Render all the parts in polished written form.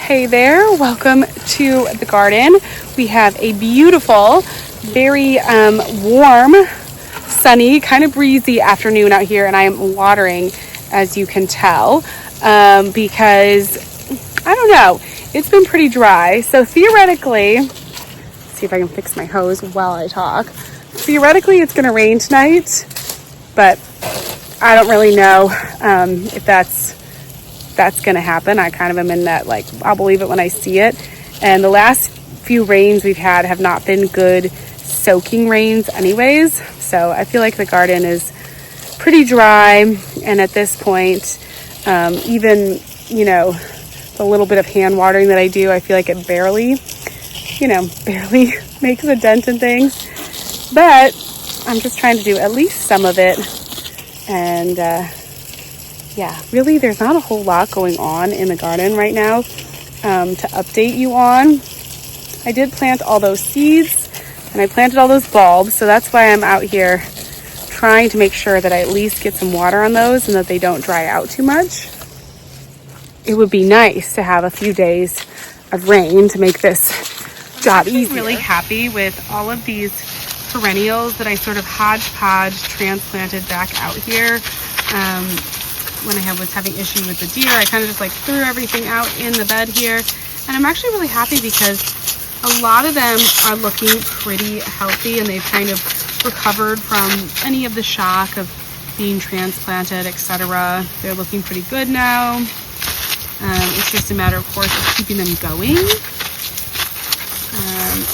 Hey there, welcome to the garden. We have a beautiful, very warm, sunny, kind of breezy afternoon out here, and I am watering, as you can tell, because, I don't know, it's been pretty dry. So theoretically, let's see if I can fix my hose while I talk. Theoretically, it's going to rain tonight, but I don't really know if that's going to happen. I kind of am in that, like, I'll believe it when I see it. And the last few rains we've had have not been good soaking rains anyways. So I feel like the garden is pretty dry. And at this point, even, you know, the little bit of hand watering that I do, I feel like it barely makes a dent in things. But I'm just trying to do at least some of it. And, yeah, really, there's not a whole lot going on in the garden right now to update you on. I did plant all those seeds and I planted all those bulbs, so that's why I'm out here trying to make sure that I at least get some water on those and that they don't dry out too much. It would be nice to have a few days of rain to make this job easier. I'm really happy with all of these perennials that I sort of hodgepodge transplanted back out here. When I was having issue with the deer, I kind of just like threw everything out in the bed here. And I'm actually really happy because a lot of them are looking pretty healthy and they've kind of recovered from any of the shock of being transplanted, etc. They're looking pretty good now. It's just a matter, of course, of keeping them going.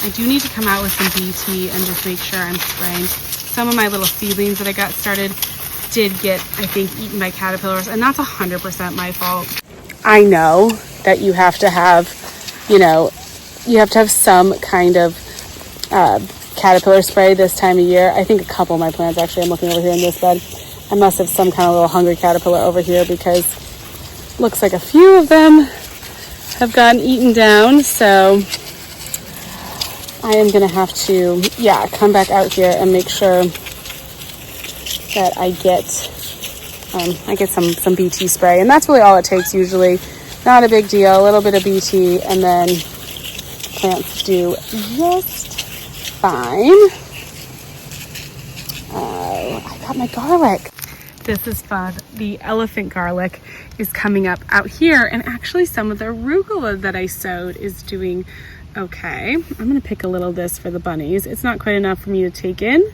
I do need to come out with some BT and just make sure I'm spraying. Some of my little seedlings that I got started did get, I think, eaten by caterpillars, and that's 100% my fault. I know that you have to have, some kind of caterpillar spray this time of year. I think a couple of my plants, actually, I'm looking over here in this bed. I must have some kind of little hungry caterpillar over here because it looks like a few of them have gotten eaten down. So I am going to have to, come back out here and make sure that I get some BT spray, and that's really all it takes usually. Not a big deal, a little bit of BT, and then plants do just fine. I got my garlic. This is fun. The elephant garlic is coming up out here, and actually some of the arugula that I sowed is doing okay. I'm gonna pick a little of this for the bunnies. It's not quite enough for me to take in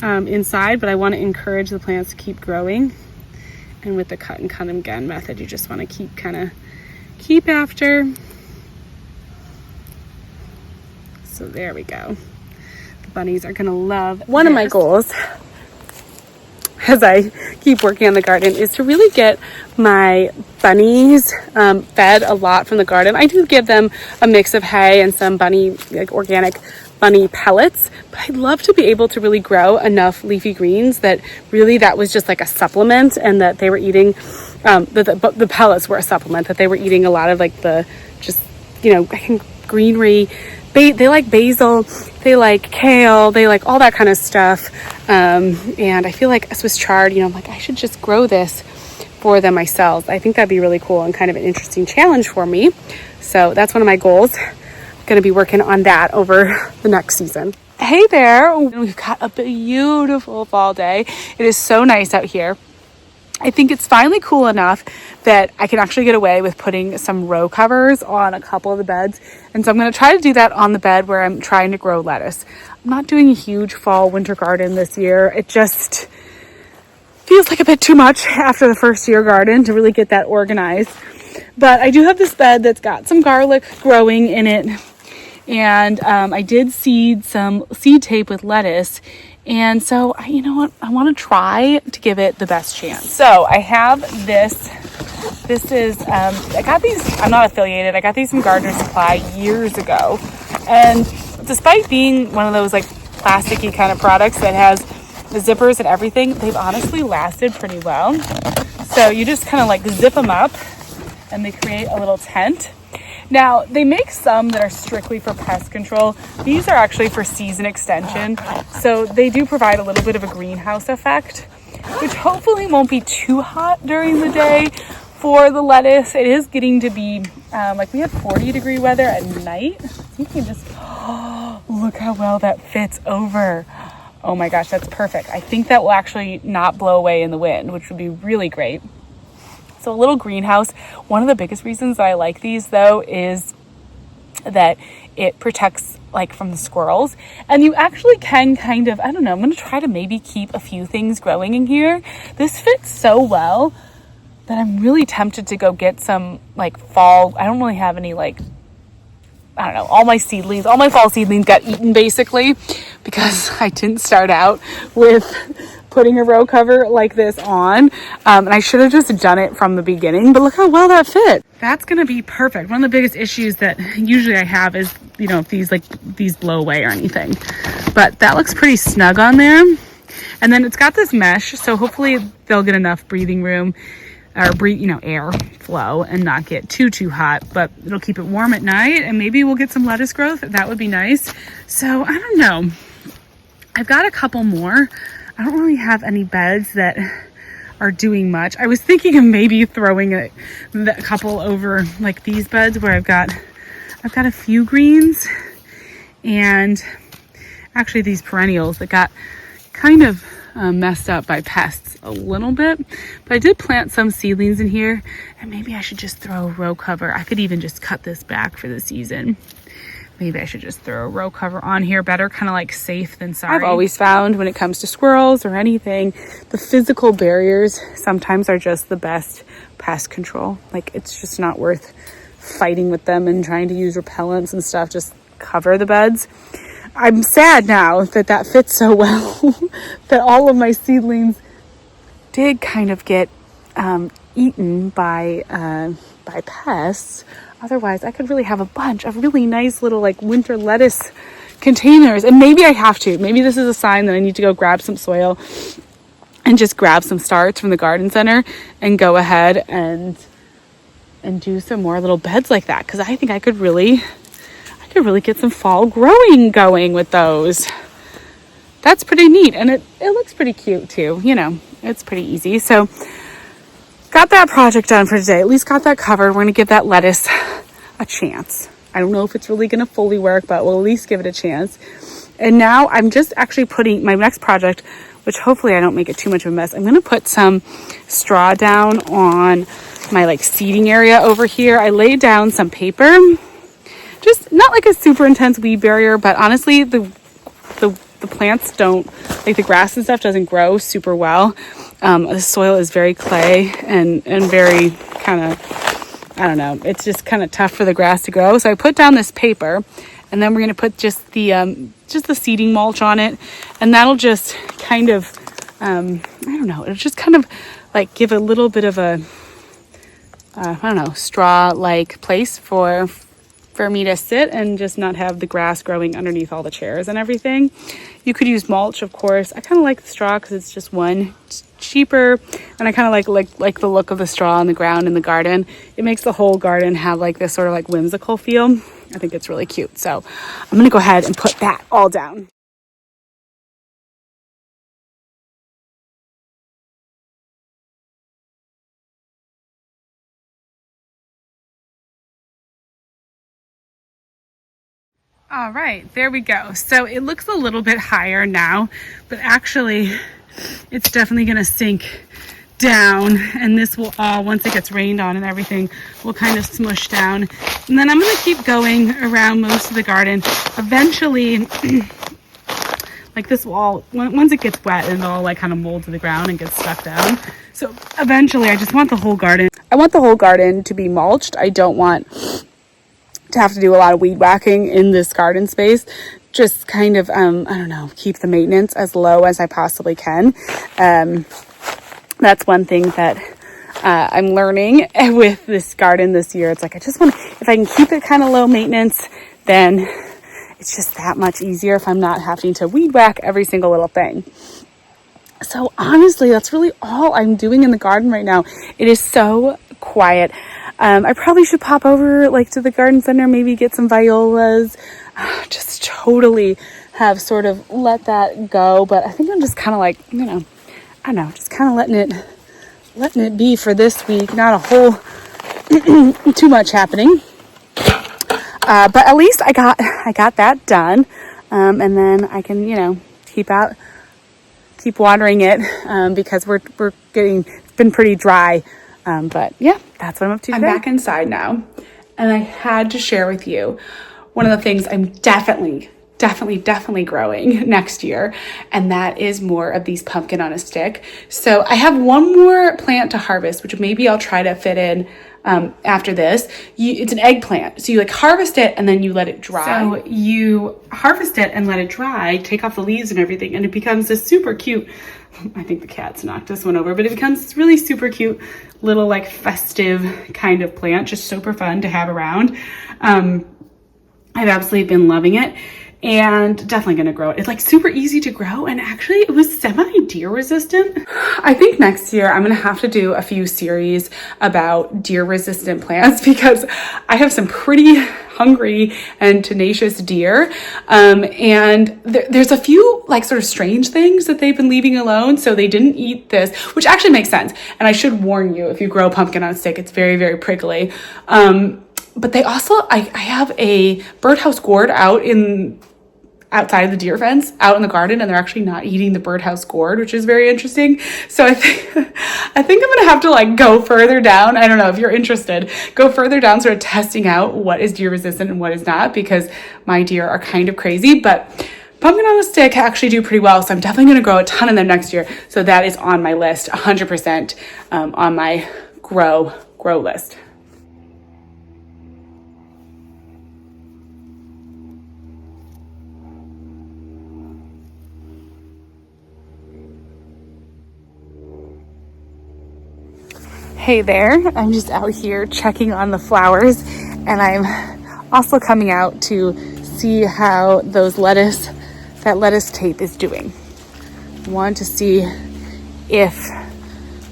inside, but I want to encourage the plants to keep growing. And with the cut and cut again method, you just want to keep after. So there we go. The bunnies are gonna love this. One of my goals as I keep working on the garden is to really get my bunnies fed a lot from the garden. I do give them a mix of hay and some organic bunny pellets, but I'd love to be able to really grow enough leafy greens that was just like a supplement, and that they were eating the pellets were a supplement, that they were eating a lot of greenery. They like basil, they like kale, they like all that kind of stuff, and I feel like Swiss chard, I'm like, I should just grow this for them myself. I think that'd be really cool and kind of an interesting challenge for me. So that's one of my goals. Going to be working on that over the next season. Hey there, we've got a beautiful fall day. It is so nice out here. I think it's finally cool enough that I can actually get away with putting some row covers on a couple of the beds. And so I'm going to try to do that on the bed where I'm trying to grow lettuce. I'm not doing a huge fall winter garden this year. It just feels like a bit too much after the first year garden to really get that organized. But I do have this bed that's got some garlic growing in it. And I did seed some seed tape with lettuce. And so, you know what? I want to try to give it the best chance. So I have this. This is, I got these, I'm not affiliated. I got these from Gardener Supply years ago. And despite being one of those like plasticky kind of products that has the zippers and everything, they've honestly lasted pretty well. So you just kind of like zip them up and they create a little tent. Now, they make some that are strictly for pest control. These are actually for season extension. So they do provide a little bit of a greenhouse effect, which hopefully won't be too hot during the day, for the lettuce. It is getting to be like we had 40-degree weather at night. So you can just, oh, look how well that fits over. Oh my gosh, that's perfect. I think that will actually not blow away in the wind, which would be really great. So a little greenhouse. One of the biggest reasons that I like these though is that it protects like from the squirrels, and you actually can kind of, I don't know, I'm going to try to maybe keep a few things growing in here. This fits so well that I'm really tempted to go get some like fall. I don't really have any like, I don't know, all my fall seedlings got eaten basically because I didn't start out with putting a row cover like this on. And I should have just done it from the beginning, but look how well that fit. That's going to be perfect. One of the biggest issues that usually I have is, you know, if these blow away or anything, but that looks pretty snug on there. And then it's got this mesh, so hopefully they'll get enough breathing room or air flow and not get too hot, but it'll keep it warm at night, and maybe we'll get some lettuce growth. That would be nice. So I don't know. I've got a couple more. I don't really have any beds that are doing much. I was thinking of maybe throwing a couple over like these beds where I've got a few greens and actually these perennials that got kind of messed up by pests a little bit, but I did plant some seedlings in here, and maybe I should just throw a row cover. I could even just cut this back for the season. Maybe I should just throw a row cover on here. Better kind of like safe than sorry. I've always found when it comes to squirrels or anything, the physical barriers sometimes are just the best pest control. Like it's just not worth fighting with them and trying to use repellents and stuff. Just cover the beds. I'm sad now that fits so well that all of my seedlings did kind of get eaten by pests. Otherwise, I could really have a bunch of really nice little like winter lettuce containers. And maybe I have to. Maybe this is a sign that I need to go grab some soil and just grab some starts from the garden center and go ahead and do some more little beds like that. Because I think I could really get some fall growing going with those. That's pretty neat. And it looks pretty cute too. You know, it's pretty easy. So got that project done for today. At least got that covered. We're going to give that lettuce a chance. I don't know if it's really going to fully work, but we'll at least give it a chance. And now I'm just actually putting my next project, which hopefully I don't make it too much of a mess. I'm going to put some straw down on my like seating area over here. I laid down some paper, just not like a super intense weed barrier, but honestly, the plants don't, like the grass and stuff doesn't grow super well. The soil is very clay and very kind of, I don't know, it's just kind of tough for the grass to grow. So I put down this paper, and then we're going to put just the seeding mulch on it, and that'll just kind of, I don't know, it'll just kind of like give a little bit of a, I don't know, straw-like place for me to sit and just not have the grass growing underneath all the chairs and everything. You could use mulch, of course. I kind of like the straw because it's just it's cheaper, and I kind of like the look of the straw on the ground in the garden. It makes the whole garden have like this sort of like whimsical feel. I think it's really cute. So I'm gonna go ahead and put that all down. All right, there we go. So it looks a little bit higher now, but actually it's definitely going to sink down, and this will all, once it gets rained on and everything, will kind of smush down. And then I'm going to keep going around most of the garden. Eventually, like this will all, once it gets wet, it'll all like kind of mold to the ground and get stuck down. So eventually I just want the whole garden. I want the whole garden to be mulched. I don't want to have to do a lot of weed whacking in this garden space. Just kind of, I don't know, keep the maintenance as low as I possibly can. That's one thing that I'm learning with this garden this year. It's like, I just want to, if I can keep it kind of low maintenance, then it's just that much easier if I'm not having to weed whack every single little thing. So honestly, that's really all I'm doing in the garden right now. It is so quiet. I probably should pop over like to the garden center, maybe get some violas, just totally have sort of let that go. But I think I'm just kind of like, you know, I don't know, just kind of letting letting it be for this week. Not a whole too much happening. But at least I got that done. And then I can, you know, keep watering it, because it's been pretty dry. But yeah, that's what I'm up to today. I'm back inside now, and I had to share with you one of the things I'm definitely growing next year, and that is more of these pumpkin on a stick. So I have one more plant to harvest, which maybe I'll try to fit in after this. It's an eggplant. So you like harvest it and then you let it dry. So you harvest it and let it dry, take off the leaves and everything, and it becomes this super cute, I think the cat's knocked this one over, but it becomes this really super cute little like festive kind of plant, just super fun to have around. I've absolutely been loving it. And definitely going to grow it. It's like super easy to grow, and actually it was semi-deer resistant. I think next year I'm going to have to do a few series about deer resistant plants, because I have some pretty hungry and tenacious deer. And there's a few like sort of strange things that they've been leaving alone. So they didn't eat this, which actually makes sense. And I should warn you, if you grow pumpkin on a stick, it's very, very prickly. But they also, I have a birdhouse gourd outside the deer fence, out in the garden, and they're actually not eating the birdhouse gourd, which is very interesting. So I think I'm gonna have to like go further down. I don't know if you're interested, go further down, sort of testing out what is deer resistant and what is not, because my deer are kind of crazy. But pumpkin on a stick actually do pretty well, so I'm definitely gonna grow a ton of them next year. So that is on my list, 100% on my grow list. Hey there, I'm just out here checking on the flowers, and I'm also coming out to see how that lettuce tape is doing. I want to see if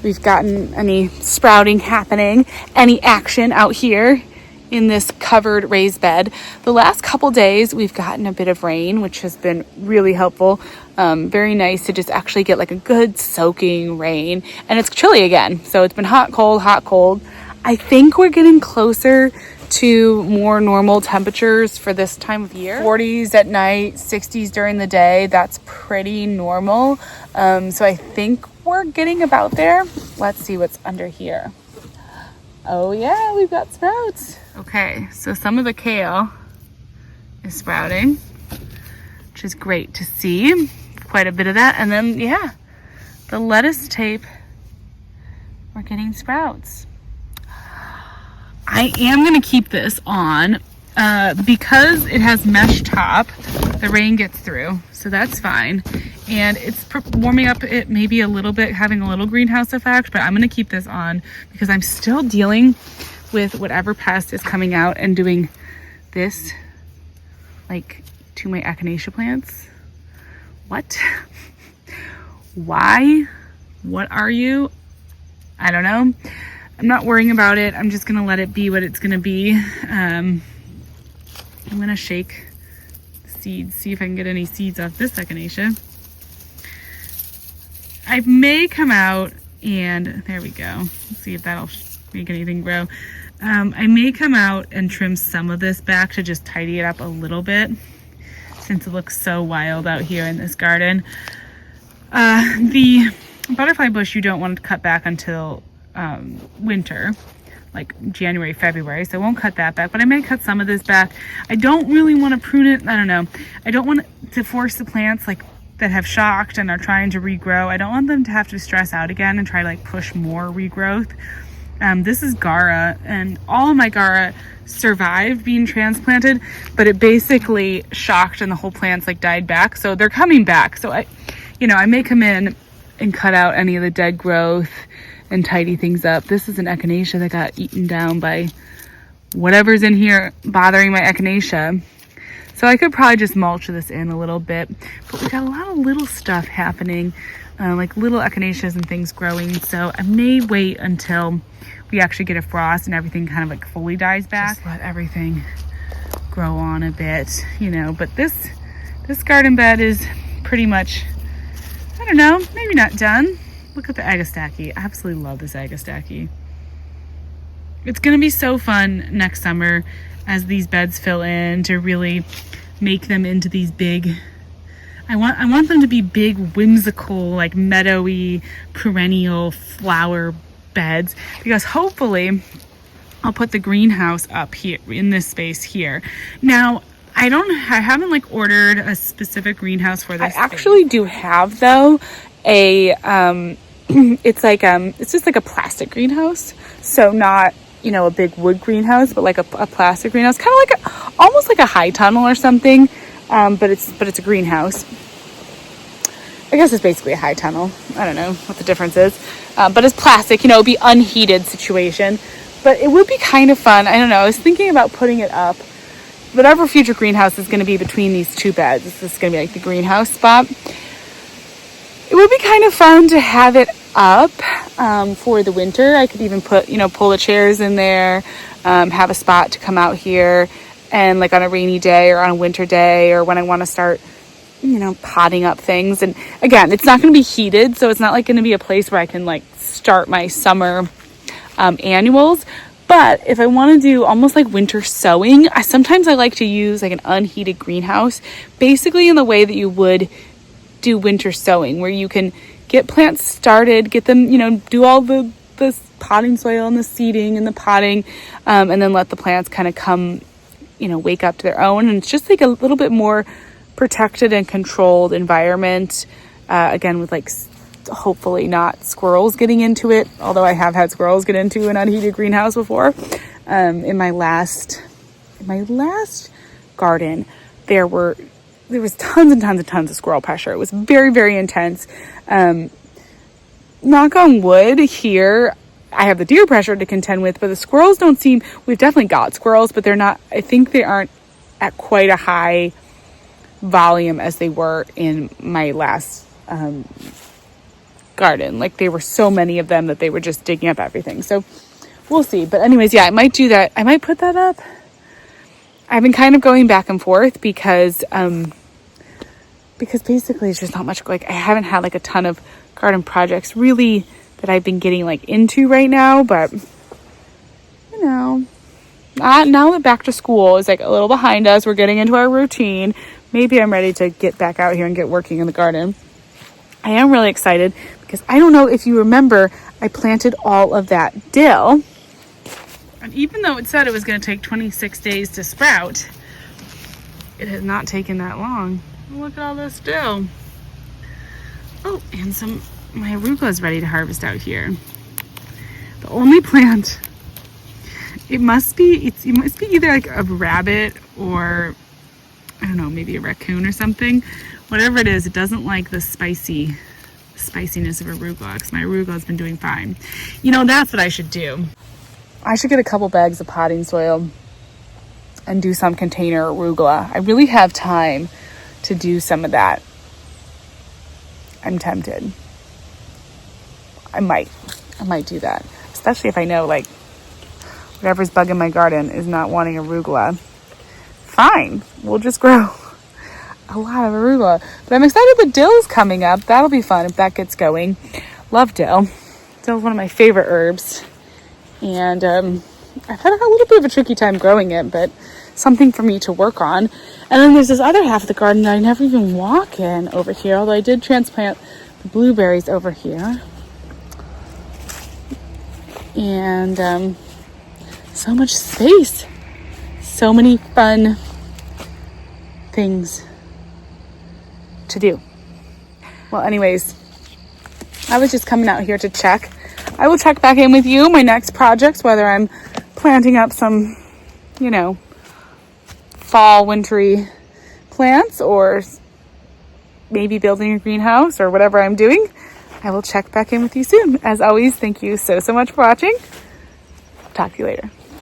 we've gotten any sprouting happening, any action out here in this covered raised bed. The last couple days we've gotten a bit of rain, which has been really helpful. Very nice to just actually get like a good soaking rain, and it's chilly again. So it's been hot, cold. I think we're getting closer to more normal temperatures for this time of year. 40s at night, 60s during the day. That's pretty normal. So I think we're getting about there. Let's see what's under here. Oh yeah, we've got sprouts. Okay, so some of the kale is sprouting, which is great to see. Quite a bit of that. And then, yeah, the lettuce tape, we're getting sprouts. I am going to keep this on because it has mesh top. The rain gets through, so that's fine. And it's warming up it maybe a little bit, having a little greenhouse effect, but I'm going to keep this on because I'm still dealing with whatever pest is coming out and doing this, like, to my echinacea plants. What? Why? What are you? I don't know. I'm not worrying about it. I'm just going to let it be what it's going to be. I'm going to shake seeds, see if I can get any seeds off this echinacea. I may come out and, there we go. Let's see if that'll make anything grow. I may come out and trim some of this back to just tidy it up a little bit, since it looks so wild out here in this garden. The butterfly bush you don't want to cut back until winter, like January, February, so I won't cut that back, but I may cut some of this back. I don't really want to prune it. I don't know. I don't want to force the plants like that have shocked and are trying to regrow. I don't want them to have to stress out again and try to like push more regrowth. This is Gara, and all of my Gara survived being transplanted, but it basically shocked and the whole plant's like died back. So they're coming back. So I may come in and cut out any of the dead growth and tidy things up. This is an echinacea that got eaten down by whatever's in here bothering my echinacea. So I could probably just mulch this in a little bit, but we got a lot of little stuff happening, like little echinaceas and things growing. So I may wait until we actually get a frost and everything kind of like fully dies back. Just let everything grow on a bit, but this garden bed is pretty much, I don't know, maybe not done, Look at the Agastaki. I absolutely love this Agastaki. It's going to be so fun next summer as these beds fill in to really make them into these big, I want them to be big, whimsical, like meadowy, perennial flower beds, because hopefully I'll put the greenhouse up here in this space here. Now, I haven't like ordered a specific greenhouse for this. I actually do have though a it's like it's just like a plastic greenhouse, so not, you know, a big wood greenhouse, but like a plastic greenhouse, kind of like almost like a high tunnel or something, but it's a greenhouse. I guess it's basically a high tunnel. I don't know what the difference is, but it's plastic, you know, it'd be unheated situation, but it would be kind of fun. I don't know, I was thinking about putting it up, whatever future greenhouse is going to be between these two beds. This is going to be like the greenhouse spot. It would be kind of fun to have it up for the winter. I could even put, you know, pull the chairs in there, have a spot to come out here, and like on a rainy day or on a winter day, or when I want to start, you know, potting up things. And again, it's not going to be heated, so it's not like going to be a place where I can like start my summer annuals. But if I want to do almost like winter sowing, sometimes I like to use like an unheated greenhouse, basically in the way that you would do winter sowing, where you can get plants started, get them, you know, do all the potting soil and the seeding and the potting, and then let the plants kind of come, you know, wake up to their own. And it's just like a little bit more protected and controlled environment, again, with like hopefully not squirrels getting into it, although I have had squirrels get into an unheated greenhouse before. In my last garden, there was tons and tons and tons of squirrel pressure. It was very, very intense. Knock on wood here, I have the deer pressure to contend with, but the squirrels don't seem, we've definitely got squirrels, but they're not, I think they aren't at quite a high volume as they were in my last garden. Like, there were so many of them that they were just digging up everything. So we'll see. But anyways, yeah, I might do that. I might put that up. I've been kind of going back and forth because basically it's just not much, like I haven't had like a ton of garden projects really that I've been getting like into right now. But you know, now that back to school is like a little behind us, we're getting into our routine. Maybe I'm ready to get back out here and get working in the garden. I am really excited because I don't know if you remember, I planted all of that dill. And even though it said it was going to take 26 days to sprout, it has not taken that long. Look at all this dill. Oh, and my arugula is ready to harvest out here. The only plant, it must be either like a rabbit or, I don't know, maybe a raccoon or something. Whatever it is, it doesn't like the spiciness of arugula, because my arugula has been doing fine. You know, that's what I should do. I should get a couple bags of potting soil and do some container arugula. I really have time to do some of that. I'm tempted. I might do that, especially if I know like whatever's bugging my garden is not wanting arugula. Fine, we'll just grow a lot of arugula. But I'm excited the dill's coming up. That'll be fun if that gets going. Love dill. Dill's one of my favorite herbs. And I've had a little bit of a tricky time growing it, but something for me to work on. And then there's this other half of the garden that I never even walk in over here, although I did transplant the blueberries over here. And so much space. So many fun things to do. Well, anyways, I was just coming out here to check. I will check back in with you my next projects, whether I'm planting up some, you know, fall wintry plants or maybe building a greenhouse or whatever I'm doing. I will check back in with you soon. As always, thank you so much for watching. Talk to you later.